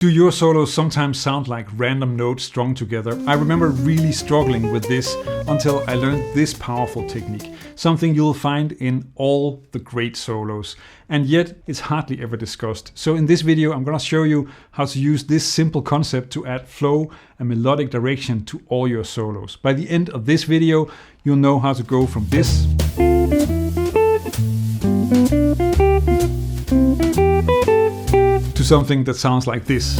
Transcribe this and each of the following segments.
Do your solos sometimes sound like random notes strung together? I remember really struggling with this until I learned this powerful technique, something you'll find in all the great solos, and yet it's hardly ever discussed. So in this video I'm going to show you how to use this simple concept to add flow and melodic direction to all your solos. By the end of this video you'll know how to go from this to something that sounds like this.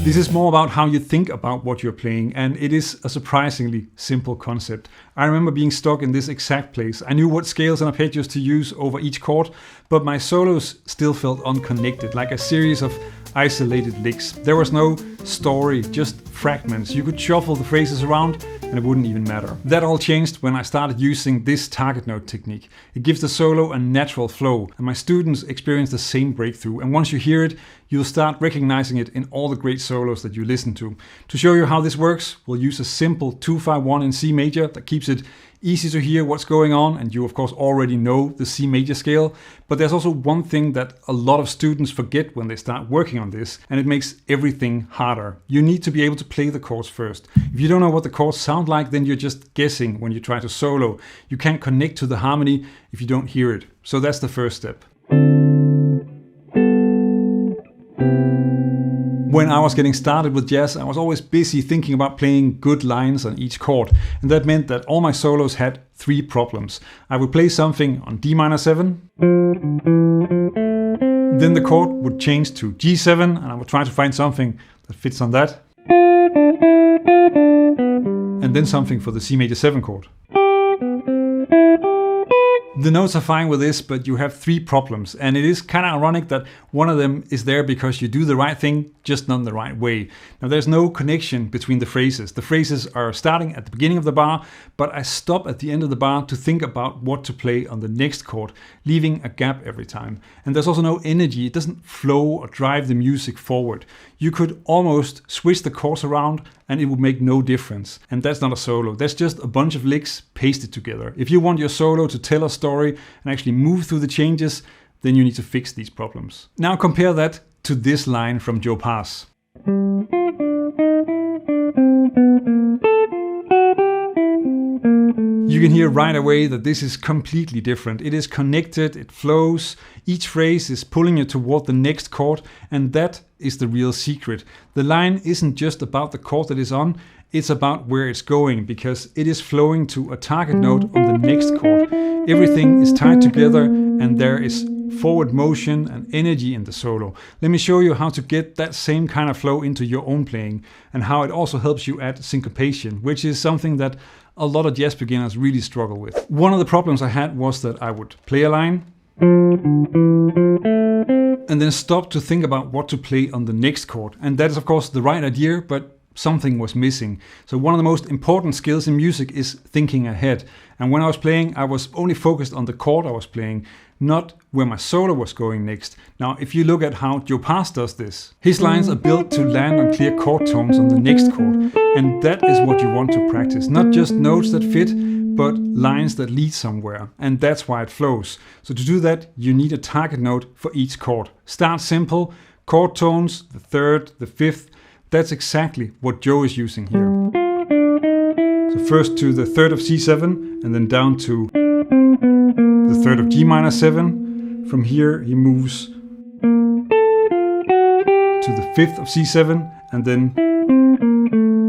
This is more about how you think about what you're playing, and it is a surprisingly simple concept. I remember being stuck in this exact place. I knew what scales and arpeggios to use over each chord, but my solos still felt unconnected, like a series of isolated licks. There was no story, just fragments. You could shuffle the phrases around and it wouldn't even matter. That all changed when I started using this target note technique. It gives the solo a natural flow, and my students experience the same breakthrough. And once you hear it, you'll start recognizing it in all the great solos that you listen to. To show you how this works, we'll use a simple 2-5-1 in C major that keeps it easy to hear what's going on, and you of course already know the C major scale. But there's also one thing that a lot of students forget when they start working on this, and it makes everything harder. You need to be able to play the chords first. If you don't know what the chords sound like, then you're just guessing when you try to solo. You can't connect to the harmony if you don't hear it. So that's the first step. When I was getting started with jazz, I was always busy thinking about playing good lines on each chord, and that meant that all my solos had 3 problems. I would play something on D minor 7, then the chord would change to G7, and I would try to find something that fits on that, and then something for the C major 7 chord. The notes are fine with this, but you have 3 problems, and it is kind of ironic that one of them is there because you do the right thing, just not the right way. Now there's no connection between the phrases. The phrases are starting at the beginning of the bar, but I stop at the end of the bar to think about what to play on the next chord, leaving a gap every time. And there's also no energy. It doesn't flow or drive the music forward. You could almost switch the chords around and it would make no difference. And that's not a solo. That's just a bunch of licks pasted together. If you want your solo to tell a story and actually move through the changes, then you need to fix these problems. Now compare that to this line from Joe Pass. You can hear right away that this is completely different. It is connected, it flows, each phrase is pulling you toward the next chord, and that is the real secret. The line isn't just about the chord that is on, it's about where it's going, because it is flowing to a target note on the next chord. Everything is tied together and there is forward motion and energy in the solo. Let me show you how to get that same kind of flow into your own playing, and how it also helps you add syncopation, which is something that a lot of jazz beginners really struggle with. One of the problems I had was that I would play a line and then stop to think about what to play on the next chord. And that is of course the right idea, but something was missing. So one of the most important skills in music is thinking ahead. And when I was playing, I was only focused on the chord I was playing, not where my solo was going next. Now, if you look at how Joe Pass does this, his lines are built to land on clear chord tones on the next chord. And that is what you want to practice. Not just notes that fit, but lines that lead somewhere. And that's why it flows. So to do that, you need a target note for each chord. Start simple, chord tones, the 3rd, the 5th. That's exactly what Joe is using here. So first to the 3rd of C7, and then down to the 3rd of G minor 7. From here he moves to the 5th of C7, and then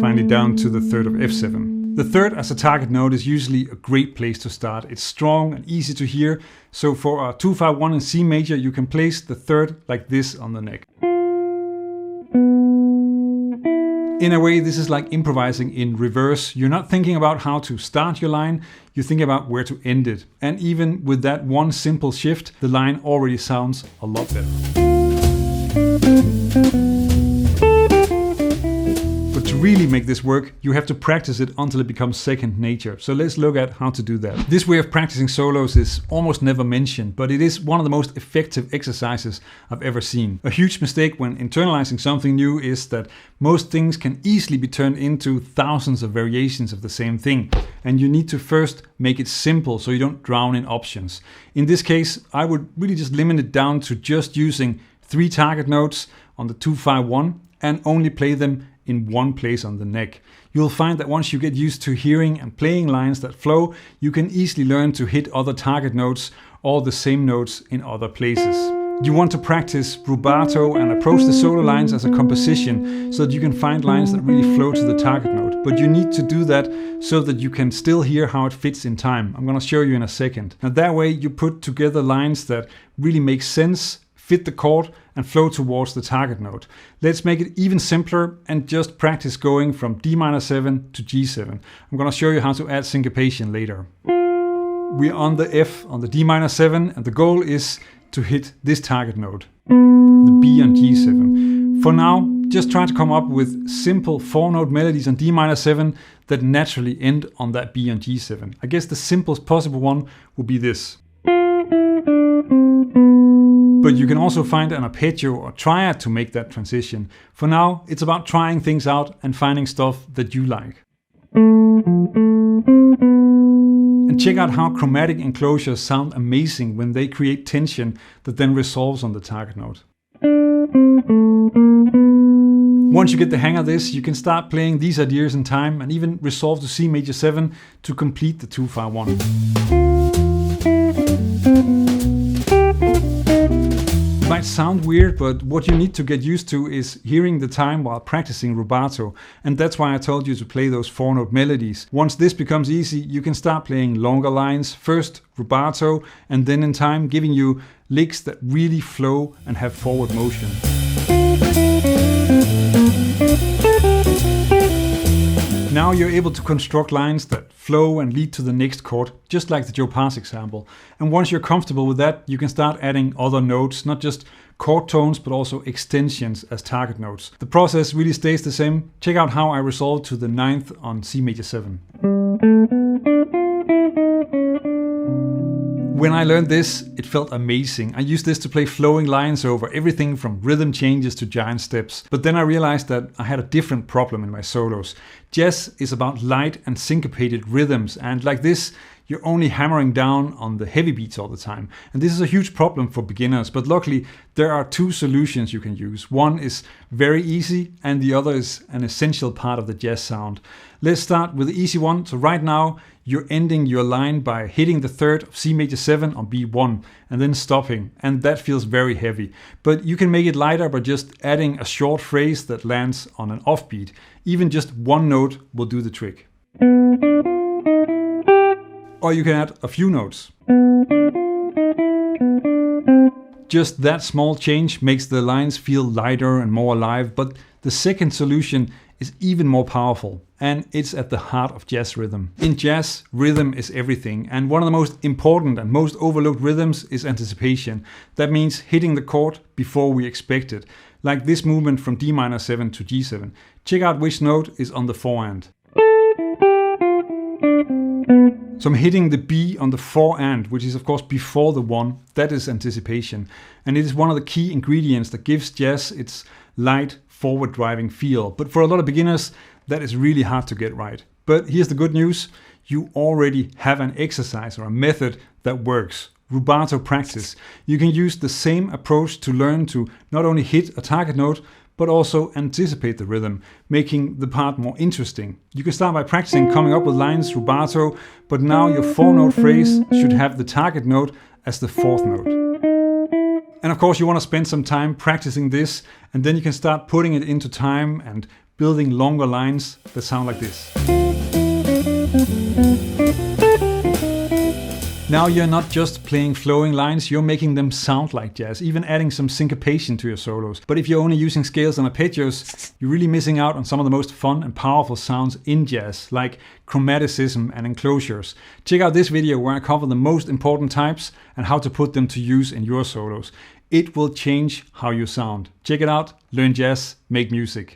finally down to the 3rd of F7. The 3rd as a target note is usually a great place to start. It's strong and easy to hear. So for a 2-5-1 in C major, you can place the 3rd like this on the neck. In a way, this is like improvising in reverse. You're not thinking about how to start your line, you think about where to end it. And even with that one simple shift, the line already sounds a lot better. But to really make this work, you have to practice it until it becomes second nature. So let's look at how to do that. This way of practicing solos is almost never mentioned, but it is one of the most effective exercises I've ever seen. A huge mistake when internalizing something new is that most things can easily be turned into thousands of variations of the same thing. And you need to first make it simple so you don't drown in options. In this case, I would really just limit it down to just using 3 target notes on the 2-5-1 and only play them in one place on the neck. You'll find that once you get used to hearing and playing lines that flow, you can easily learn to hit other target notes or the same notes in other places. You want to practice rubato and approach the solo lines as a composition so that you can find lines that really flow to the target note. But you need to do that so that you can still hear how it fits in time. I'm going to show you in a second. Now that way you put together lines that really make sense, fit the chord and flow towards the target note. Let's make it even simpler and just practice going from D-7 to G7. I'm going to show you how to add syncopation later. We're on the F on the D-7 and the goal is to hit this target note, the B on G7. For now, just try to come up with simple 4-note melodies on D-7 that naturally end on that B on G7. I guess the simplest possible one would be this. But you can also find an arpeggio or triad to make that transition. For now, it's about trying things out and finding stuff that you like. And check out how chromatic enclosures sound amazing when they create tension that then resolves on the target note. Once you get the hang of this, you can start playing these ideas in time and even resolve to C major 7 to complete the 2-5-1. It might sound weird, but what you need to get used to is hearing the time while practicing rubato. And that's why I told you to play those 4-note melodies. Once this becomes easy, you can start playing longer lines, first rubato, and then in time giving you licks that really flow and have forward motion. Now you're able to construct lines that flow and lead to the next chord, just like the Joe Pass example. And once you're comfortable with that, you can start adding other notes, not just chord tones, but also extensions as target notes. The process really stays the same. Check out how I resolved to the 9th on C major 7. When I learned this, it felt amazing. I used this to play flowing lines over everything from rhythm changes to giant steps. But then I realized that I had a different problem in my solos. Jazz is about light and syncopated rhythms, and like this, you're only hammering down on the heavy beats all the time. And this is a huge problem for beginners, but luckily there are 2 solutions you can use. One is very easy and the other is an essential part of the jazz sound. Let's start with the easy one. So right now you're ending your line by hitting the 3rd of C major 7 on B1 and then stopping, and that feels very heavy. But you can make it lighter by just adding a short phrase that lands on an offbeat. Even just one note will do the trick. Or you can add a few notes. Just that small change makes the lines feel lighter and more alive, but the second solution is even more powerful, and it's at the heart of jazz rhythm. In jazz, rhythm is everything, and one of the most important and most overlooked rhythms is anticipation. That means hitting the chord before we expect it, like this movement from D-7 to G7. Check out which note is on the forehand. So I'm hitting the B on the forehand, which is of course before the 1. That is anticipation. And it is one of the key ingredients that gives jazz its light, forward driving feel. But for a lot of beginners, that is really hard to get right. But here's the good news. You already have an exercise or a method that works. Rubato practice. You can use the same approach to learn to not only hit a target note, but also anticipate the rhythm, making the part more interesting. You can start by practicing coming up with lines rubato, but now your 4-note phrase should have the target note as the 4th note. And of course you want to spend some time practicing this, and then you can start putting it into time and building longer lines that sound like this. Now you're not just playing flowing lines, you're making them sound like jazz, even adding some syncopation to your solos. But if you're only using scales and arpeggios, you're really missing out on some of the most fun and powerful sounds in jazz, like chromaticism and enclosures. Check out this video where I cover the most important types and how to put them to use in your solos. It will change how you sound. Check it out, learn jazz, make music.